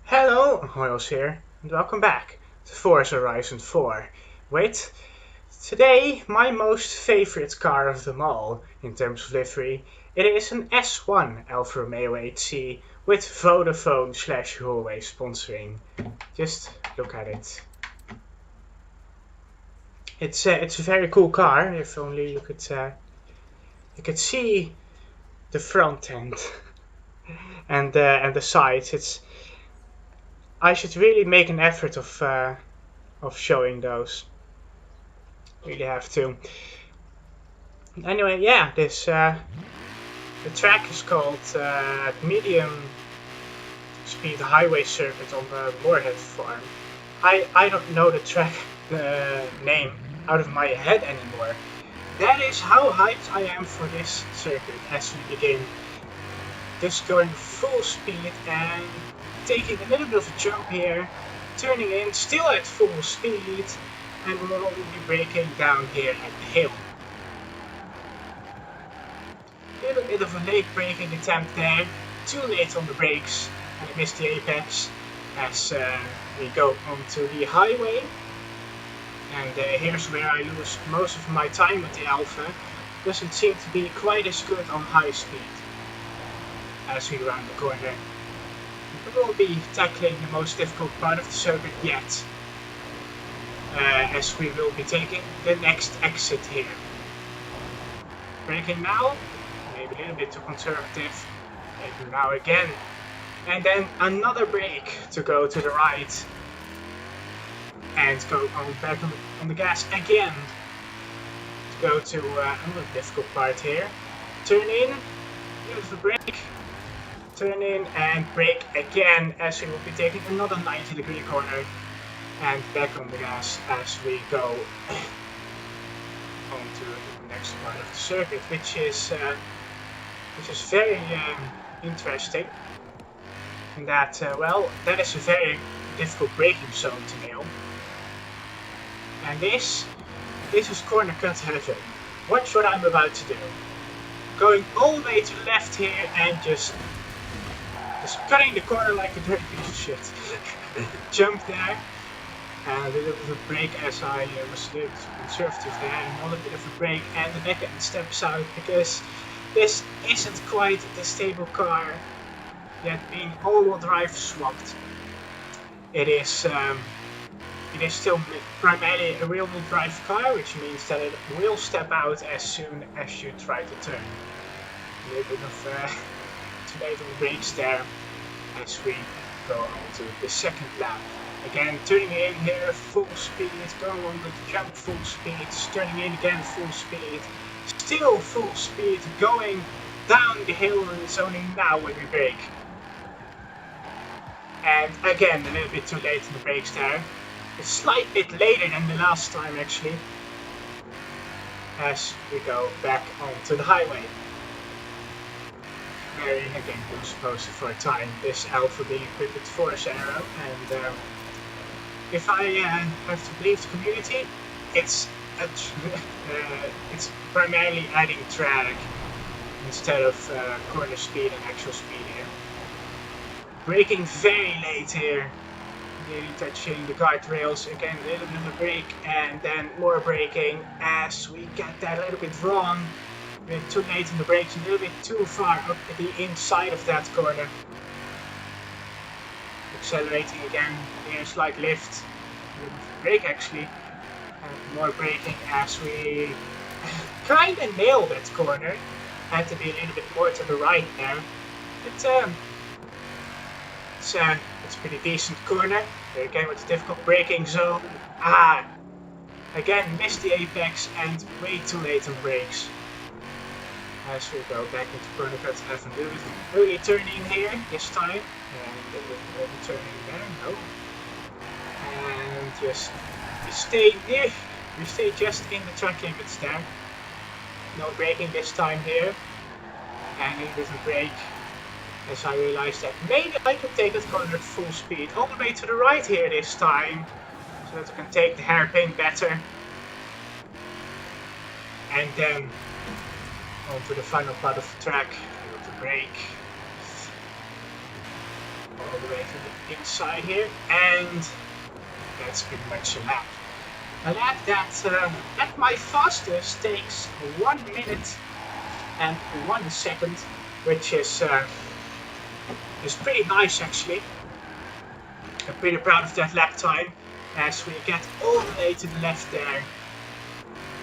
Hello, Hojoz here, and welcome back to Forza Horizon 4. Wait, today my most favorite car of them all in terms of livery. It is an S1 Alfa Romeo 8C with Vodafone/Huawei sponsoring. Just look at it. It's a very cool car. If only you could see the front end and the sides. I should really make an effort of showing those. Really have to. Anyway, yeah, the track is called Medium Speed Highway Circuit on the Moorhead Farm. I don't know the track name out of my head anymore. That is how hyped I am for this circuit as we begin. Just going full speed and taking a little bit of a jump here, turning in, still at full speed, and we'll be braking down here at the hill. A little bit of a late braking attempt there, too late on the brakes, and I missed the apex as we go onto the highway. And here's where I lose most of my time with the Alfa. Doesn't seem to be quite as good on high speed as we round the corner. We will be tackling the most difficult part of the circuit yet, as we will be taking the next exit here. Braking now, maybe a little bit too conservative, maybe now again, and then another brake to go to the right, and go back on the gas again, to go to another difficult part here. Turn in, beautiful brake, turn in and brake again as we will be taking another 90-degree corner, and back on the gas as we go onto the next part of the circuit, which is very interesting. In that, well, that is a very difficult braking zone to nail. And this is corner cut heaven. Watch what I'm about to do. Going all the way to the left here and just cutting the corner like a dirty piece of shit. Jump there. And a little bit of a brake as I was a little bit conservative there. Another bit of a brake and the back end steps out because this isn't quite the stable car yet being all-wheel drive swapped. It is still primarily a rear-wheel drive car, which means that it will step out as soon as you try to turn. A little bit of too late on the brakes there as we go on to the second lap. Again, turning in here full speed, going on with the jump full speed, turning in again full speed, still full speed, going down the hill, and it's only now when we brake. And again, a little bit too late on the brakes there. A slight bit later than the last time actually, as we go back onto the highway. Very again supposed for a time, this Alfa being equipped with Forza arrow, and if I have to believe the community, it's primarily adding drag instead of corner speed and actual speed here. Braking very late here, nearly touching the guardrails. Again, a little bit of a brake and then more braking as we get that a little bit wrong. A bit too late on the brakes, a little bit too far up at the inside of that corner. Accelerating again, here slight lift, a little bit of brake actually, and more braking as we kind of nailed that corner. Had to be a little bit more to the right there, but it's a pretty decent corner. Here again with the difficult braking zone. Again missed the apex and way too late on brakes. As we go back into corner cut heaven, a little bit early turning here this time, and a little bit early turning there, no. And just we stay just in the track limits there. No braking this time here, and a little bit of a brake as I realized that maybe I could take that corner at full speed all the way to the right here this time, so that I can take the hairpin better. And then onto the final part of the track, able to brake all the way to the inside here, and that's pretty much a lap. A lap that at my fastest takes 1 minute and 1 second, which is pretty nice actually. I'm pretty proud of that lap time, as we get all the way to the left there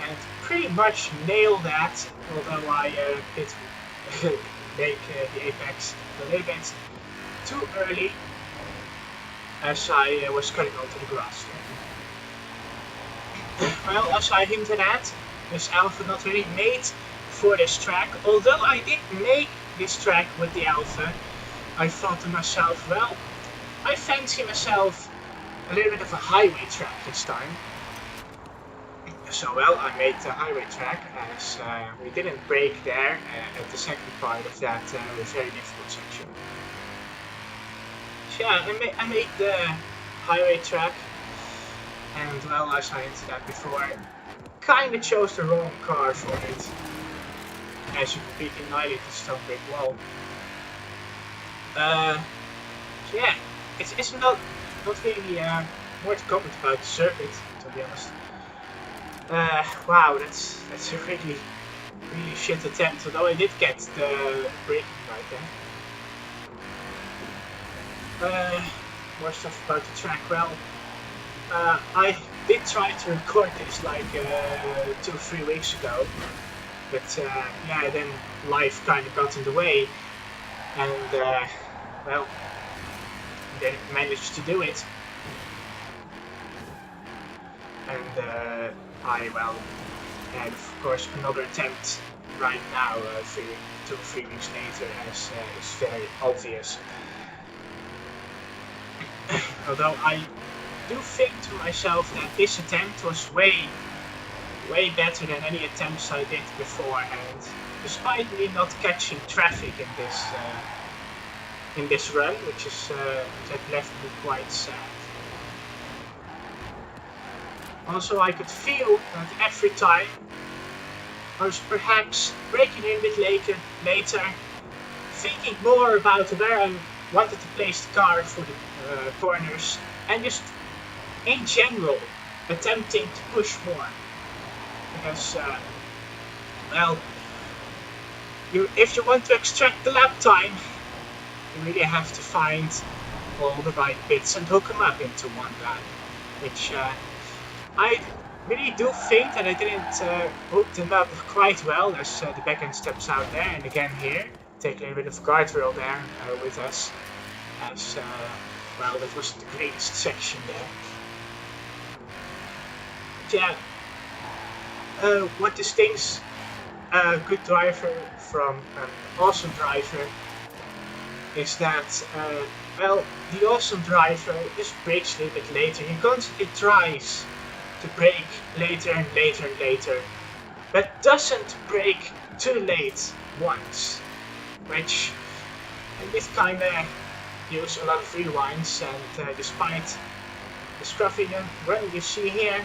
and pretty much nail that, although I did make the apex a little bit too early as I was cutting onto the grass. Well, as I hinted at, this Alfa not really made for this track. Although I did make this track with the Alfa, I thought to myself, well, I fancy myself a little bit of a highway track this time. So, well, I made the highway track as we didn't brake there at the second part of that very difficult section. So yeah, I made the highway track, and well, as I hinted at before, kinda chose the wrong car for it, as you completely annihilate the stone brick wall. So yeah, it's not really more to comment about the circuit, to be honest. Wow, that's a really shit attempt, although I did get the braking right there. More stuff about the track. Well, I did try to record this like 2 or 3 weeks ago, but yeah, then life kind of got in the way, and well, I didn't manage to do it. And I, well, had of course another attempt right now, 2 or 3 weeks later, as is very obvious. Although I do think to myself that this attempt was way better than any attempts I did beforehand, despite me not catching traffic in this run, which is that left me quite sad. Also, I could feel that every time I was perhaps braking in a bit later, thinking more about where I wanted to place the car for the corners, and just in general attempting to push more. Because, well, if you want to extract the lap time, you really have to find all the right bits and hook them up into one line, which I really do think that I didn't hook them up quite well, as the back end steps out there, and again here, take a little bit of guardrail there with us, as well, that was the greatest section there. But yeah, what distinguishes a good driver from an awesome driver is that, well, the awesome driver just brakes a little bit later. He constantly tries to brake later and later and later, but doesn't brake too late once, which in this kind of use a lot of rewinds, and despite the scruffy run you see here,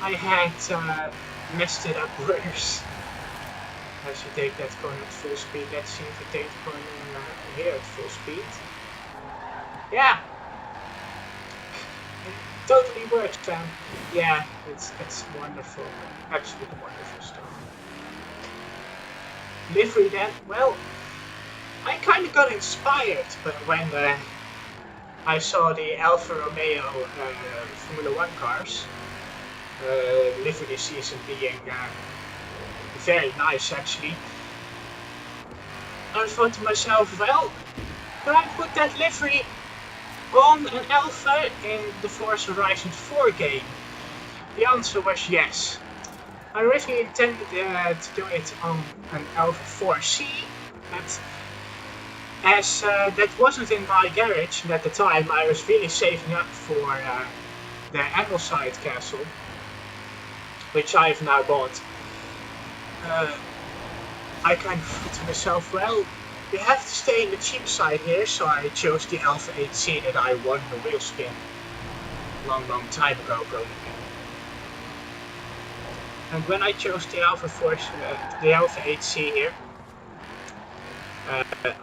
I had messed it up worse. As you take that corner at full speed, let's see if we take the corner here at full speed. Yeah, it totally works, fam. Yeah, it's wonderful, absolutely wonderful stuff. Livery then, well, I kind of got inspired when I saw the Alfa Romeo Formula 1 cars. Livery season being very nice actually. I thought to myself, well, could I put that livery on an Alfa in the Forza Horizon 4 game? The answer was yes. I originally intended to do it on an Alfa 4C, but as that wasn't in my garage, and at the time I was really saving up for the Ambleside Castle, which I've now bought. I kind of thought to myself, well, you have to stay in the cheap side here, so I chose the Alfa 8C that I won the wheel spin long time ago, probably. And when I chose the Alfa 8C here,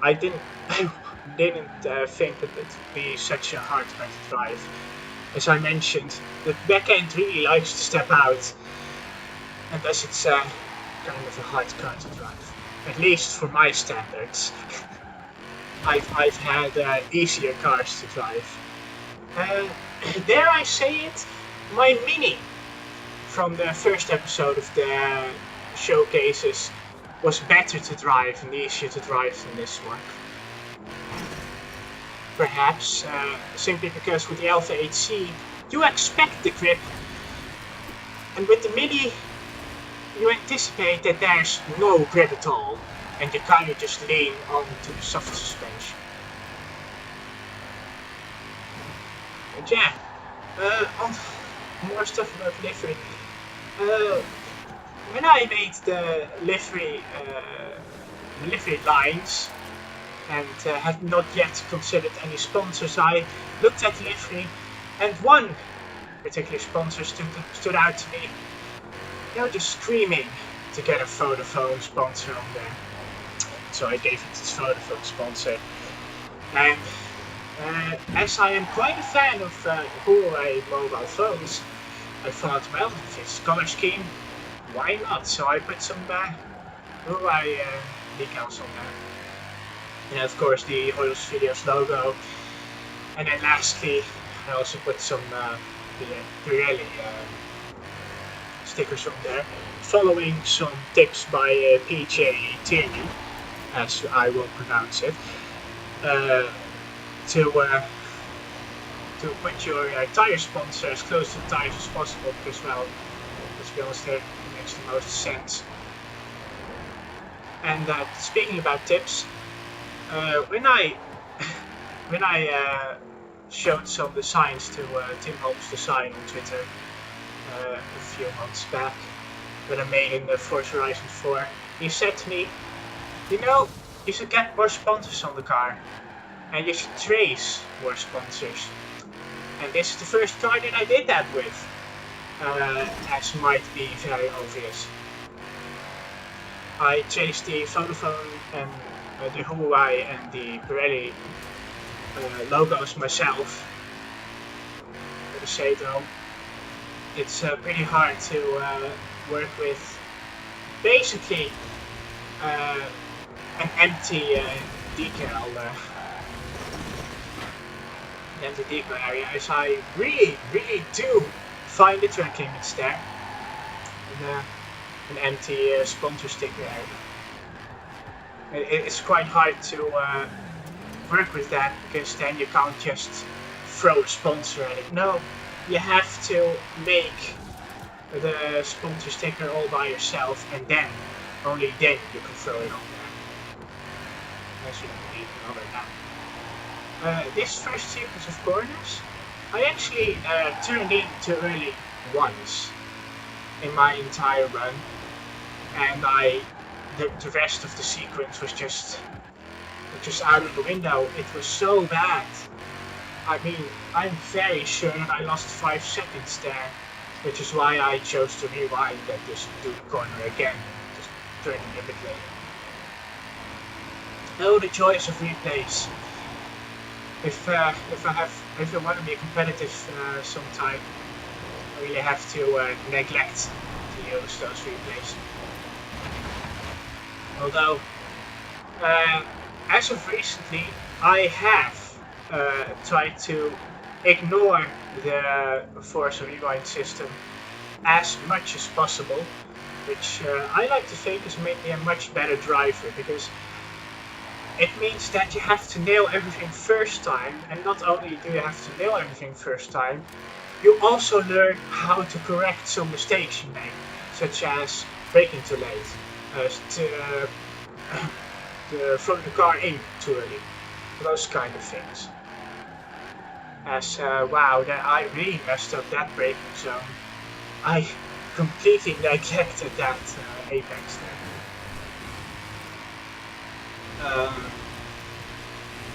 I didn't think that it would be such a hard car to drive. As I mentioned, the back end really likes to step out, and thus it's kind of a hard car to drive. At least for my standards. I've had easier cars to drive. Dare I say it, my Mini from the first episode of the showcases was better to drive and easier to drive than this one. Perhaps simply because with the Alpha HC you expect the grip, and with the Mini you anticipate that there's no grip at all, and you kind of just lean onto the soft suspension. But yeah, on more stuff about livery. When I made the livery lines and had not yet considered any sponsors, I looked at livery, and one particular sponsor stood out to me. They were just screaming to get a Vodafone sponsor on there. So I gave it this Vodafone sponsor. And as I am quite a fan of Huawei mobile phones, I thought, well, if it's color scheme, why not? So I put some Huawei decals on there. And of course the HojozVideos logo. And then lastly, I also put some the Pirelli stickers on there, following some tips by PJ Tierney, as I will pronounce it, to put your tire sponsor as close to the tires as possible, because, well, let's be honest, it makes the most sense. And speaking about tips, when I showed some designs to Tim Holmes Design on Twitter a few months back, that I made in the Forza Horizon 4, he said to me, you know, you should get more sponsors on the car, and you should trace more sponsors. And this is the first car that I did that with, as might be very obvious. I traced the Vodafone and the Huawei and the Pirelli logos myself. I'm gonna say though, it's pretty hard to work with basically an empty decal area, as I really do find the track limits there, and an empty sponsor sticker area. It's quite hard to work with that, because then you can't just throw a sponsor at it. No, you have to make the sponsor sticker all by yourself, and then, only then, you can throw it on there. As you don't need another now. This first sequence of corners, I actually turned in too early once in my entire run, and the rest of the sequence was just out of the window. It was so bad. I mean, I'm very sure that I lost 5 seconds there, which is why I chose to rewind and just do the corner again, just turning a bit later. Oh, the joys of replays. If I want to be competitive sometime, I really have to neglect to use those replays. Although, as of recently, I have tried to ignore the Forza Rewind system as much as possible, which I like to think has made me a much better driver, because it means that you have to nail everything first time, and not only do you have to nail everything first time, you also learn how to correct some mistakes you make, such as braking too late, throwing the car in too early, those kind of things. As wow, I really messed up that braking zone. I completely neglected that apex there.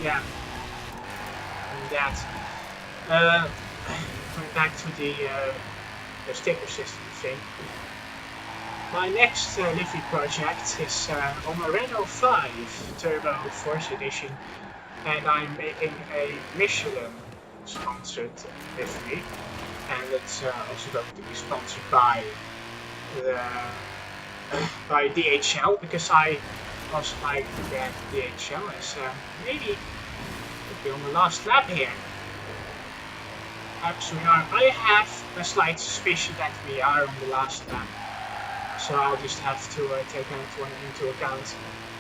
Yeah, and that. Going back to the sticker system thing. My next livery project is on a Renault 5 Turbo Force Edition and I'm making a Michelin sponsored livery, and it's also going to be sponsored by the by DHL, because I also like the brand DHL. As maybe could be on the last lap here. Perhaps we are. I have a slight suspicion that we are on the last lap, so I'll just have to take that one into account.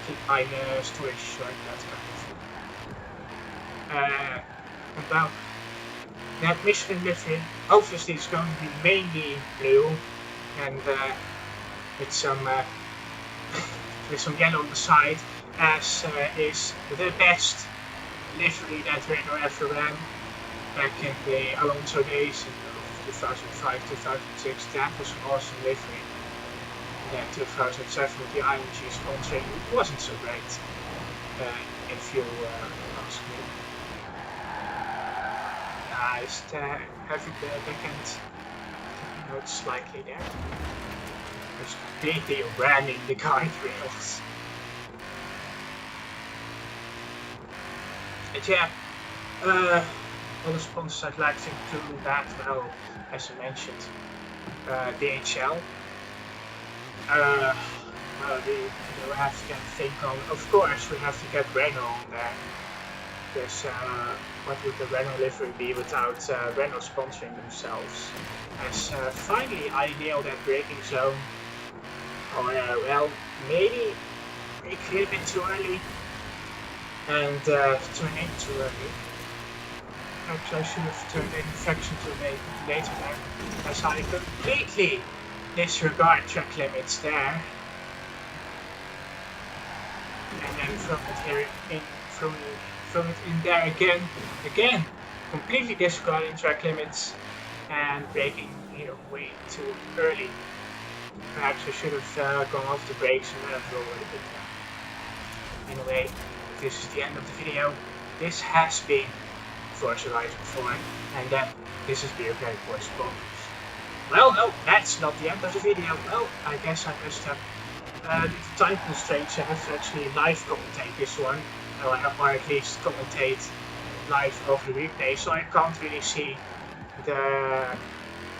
Keep my story short, that kind of thing. About that Michelin livery, obviously it's going to be mainly blue, and with some yellow on the side, as is the best livery that Renault ever ran back in the Alonso days in 2005-2006. That was an awesome livery. And then 2007 with the IMG sponsoring, it wasn't so great, if you ask me. Just having the backend out slightly there. Just completely ramming the guardrails. And yeah, other sponsors I'd like to include that, well, as I mentioned, DHL. Well, we have to get a thing on. Of course, we have to get Renault on there. Because what would the Renault livery be without Renault sponsoring themselves? As finally I nailed that braking zone. Oh yeah, well, maybe brake a little bit too early and turn in too early. Perhaps I should have turned in a fraction too late later there, as I completely disregard track limits there. And then from it here in from it in there again, completely disregarding track limits and braking here way too early. Perhaps I should have gone off the brakes and let it roll a little bit. Anyway, this is the end of the video. This has been Forza Horizon 4, and then this is the OK Voice Bonus. Well, no, that's not the end of the video. Well, I guess I messed up. Due to time constraints, I have to actually live commentate this one, or at least commentate live over the replay, so I can't really see the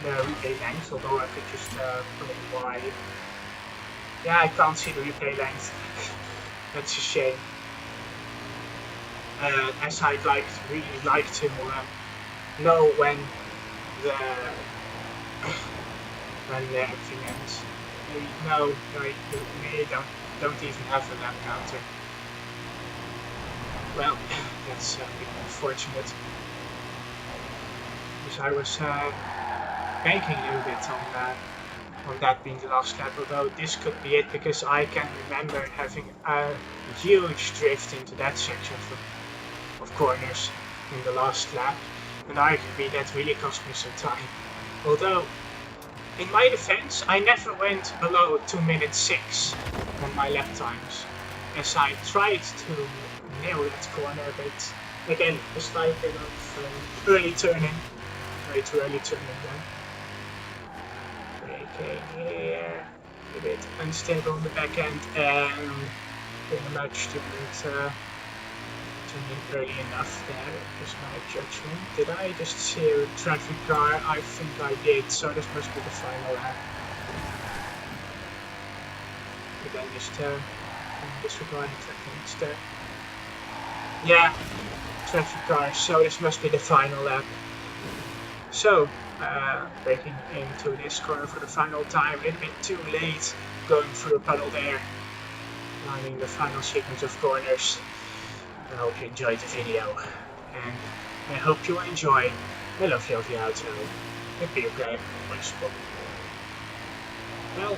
replay length, although I could just put in wide. Yeah, I can't see the replay length. That's a shame. As I'd really like to know when everything ends. No, maybe don't even have a lap counter. Well, that's unfortunate. Because I was banking a little bit on that being the last lap, although this could be it, because I can remember having a huge drift into that section of corners in the last lap, and arguably that really cost me some time. Although, in my defense, I never went below 2 minutes 6 on my lap times, as I tried to nail that corner, but again, a slight bit of early turning, way too early turning then. Braking here, a bit unstable on the back end, and pretty much didn't early enough there, is my judgment. Did I just see a traffic car? I think I did, so this must be the final lap. Again, just disregarding track limits there. Yeah, traffic car, so this must be the final lap. So, braking into this corner for the final time, a little bit too late, going through a puddle there, lining the final sequence of corners. I hope you enjoyed the video, and I hope you enjoy my lovely outro. It'd be okay, wonderful. Well,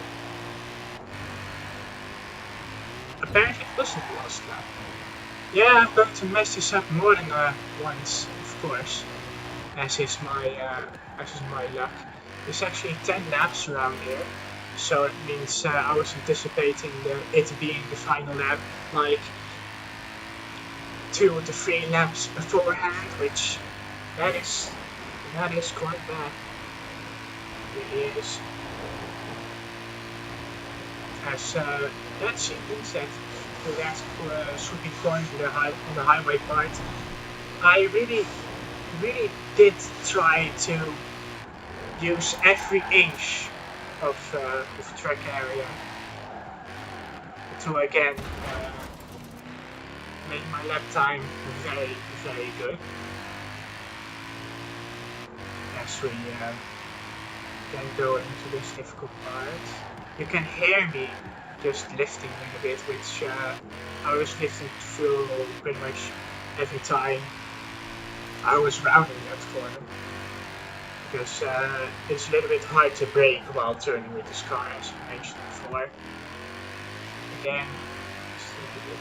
apparently it wasn't the last lap. Yeah, I'm going to mess this up more than once, of course, as is my luck. There's actually 10 laps around here, so it means I was anticipating it being the final lap, like 2 to 3 laps beforehand, which that is quite bad. It really is. As that sequence that to that sweeping point on the highway part. I really did try to use every inch of track area to again make my lap time very good. As we can go into this difficult part, you can hear me just lifting a bit, which I was lifting through pretty much every time I was rounding that corner. Because it's a little bit hard to brake while turning with this car, as I mentioned before. Again,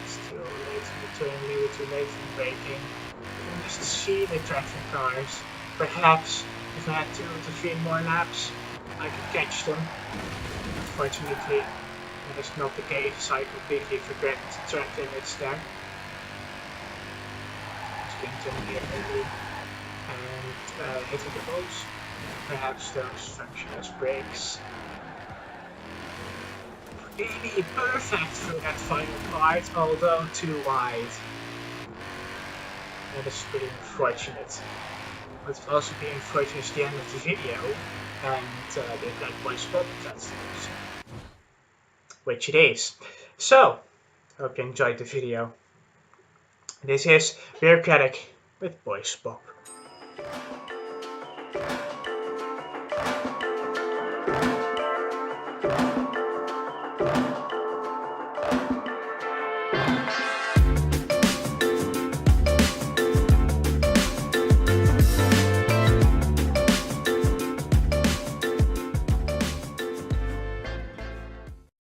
it's too late in the turn, a little too late in braking. You can just see the traffic cars. Perhaps if I had 2 to 3 more laps, I could catch them. Unfortunately, that is not the case. I completely forget the track limits there. Just continue here early and hitting the poles. Perhaps those function as brakes. Really perfect for that final part, although too wide. That is pretty unfortunate. What will also be unfortunate is the end of the video and the Black Boy spot cutscenes, which it is. So, hope you enjoyed the video. This is Bureaucratic with Boy Spot.